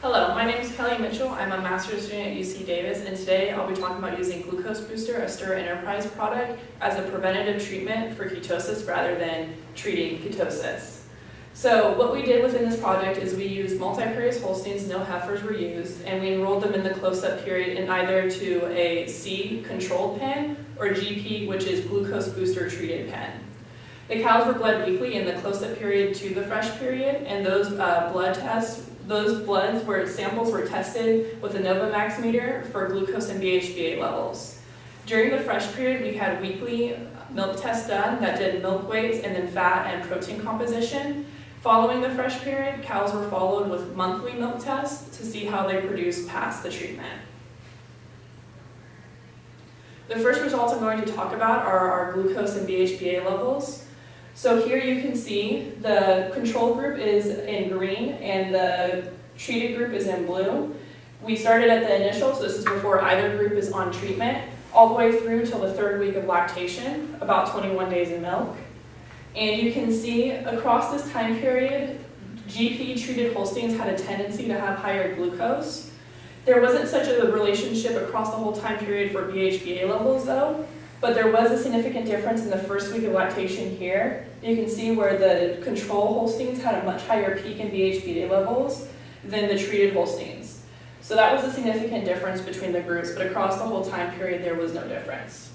Hello, my name is Kelly Mitchell. I'm a master's student at UC Davis, and today I'll be talking about using Glucose Booster, a Stir Enterprise product, as a preventative treatment for ketosis rather than treating ketosis. So what we did within this project is we used multifarious Holsteins, no heifers were used, and we enrolled them in the close-up period in either to a C controlled pen or GP, which is glucose booster treated pen. The cows were bled weekly in the close-up period to the fresh period, and those samples were tested with a Novamax meter for glucose and BHBA levels. During the fresh period, we had weekly milk tests done that did milk weights and then fat and protein composition. Following the fresh period, cows were followed with monthly milk tests to see how they produced past the treatment. The first results I'm going to talk about are our glucose and BHBA levels. So here you can see the control group is in green and the treated group is in blue. We started at the initial, so this is before either group is on treatment, all the way through till the 3rd week of lactation, about 21 days in milk. And you can see across this time period, GP treated Holsteins had a tendency to have higher glucose. There wasn't such a relationship across the whole time period for BHBA levels though. But there was a significant difference in the 1st week of lactation here. You can see where the control Holsteins had a much higher peak in BHBA levels than the treated Holsteins. So that was a significant difference between the groups, but across the whole time period there was no difference.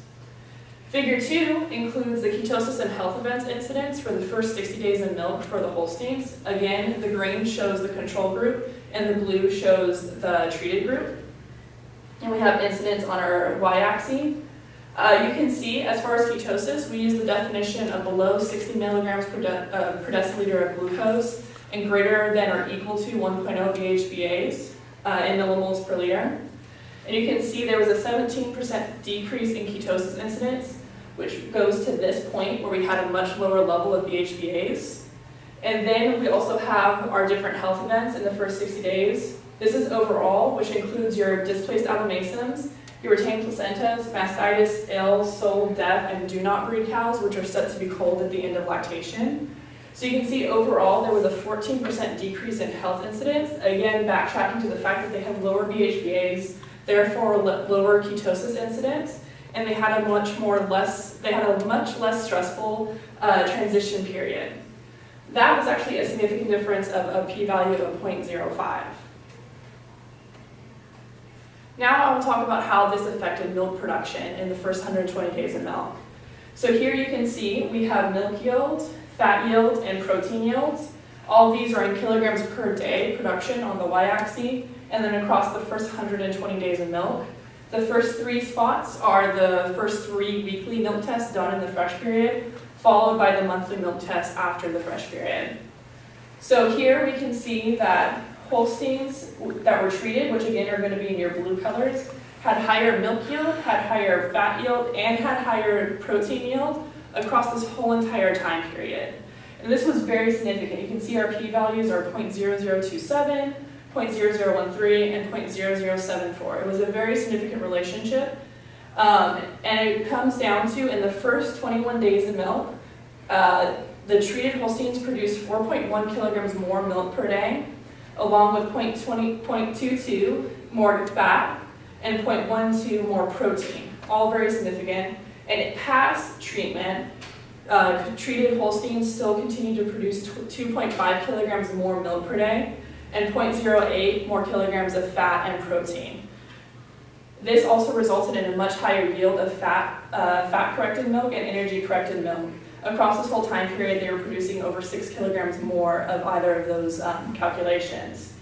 Figure 2 includes the ketosis and health events incidence for the first 60 days in milk for the Holsteins. Again, the green shows the control group and the blue shows the treated group. And we have incidence on our y-axis. You can see, as far as ketosis, we use the definition of below 60 milligrams per deciliter of glucose and greater than or equal to 1.0 BHBAs in millimoles per liter. And you can see there was a 17% decrease in ketosis incidence, which goes to this point where we had a much lower level of BHBAs. And then we also have our different health events in the first 60 days. This is overall, which includes your displaced abomasums, your retained placentas, mastitis, ill, sold, deaf, and do not breed cows, which are set to be culled at the end of lactation. So you can see overall there was a 14% decrease in health incidence, again backtracking to the fact that they have lower BHBAs, therefore lower ketosis incidence, and they had a much less stressful transition period. That was actually a significant difference of a p-value of 0.05. Now I will talk about how this affected milk production in the first 120 days of milk. So here you can see we have milk yield, fat yield, and protein yields. All these are in kilograms per day production on the y-axis, and then across the first 120 days of milk. The first 3 spots are the first 3 weekly milk tests done in the fresh period, followed by the monthly milk test after the fresh period. So here we can see that Holsteins that were treated, which again are going to be in your blue colors, had higher milk yield, had higher fat yield, and had higher protein yield across this whole entire time period. And this was very significant. You can see our p-values are 0.0027, 0.0013, and 0.0074. It was a very significant relationship. And it comes down to, in the first 21 days of milk, the treated Holsteins produced 4.1 kilograms more milk per day, along with 0.22 more fat and 0.12 more protein, all very significant. And past treatment, treated Holsteins still continued to produce 2.5 kilograms more milk per day and 0.08 more kilograms of fat and protein. This also resulted in a much higher yield of fat-corrected milk and energy-corrected milk. Across this whole time period, they were producing over 6 kilograms more of either of those calculations.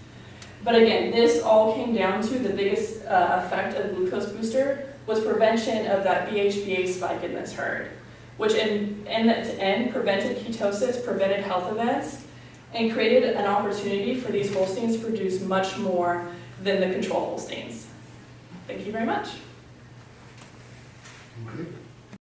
But again, this all came down to the biggest effect of glucose booster was prevention of that BHBA spike in this herd, which in the end prevented ketosis, prevented health events, and created an opportunity for these Holsteins to produce much more than the control Holsteins. Thank you very much. Okay.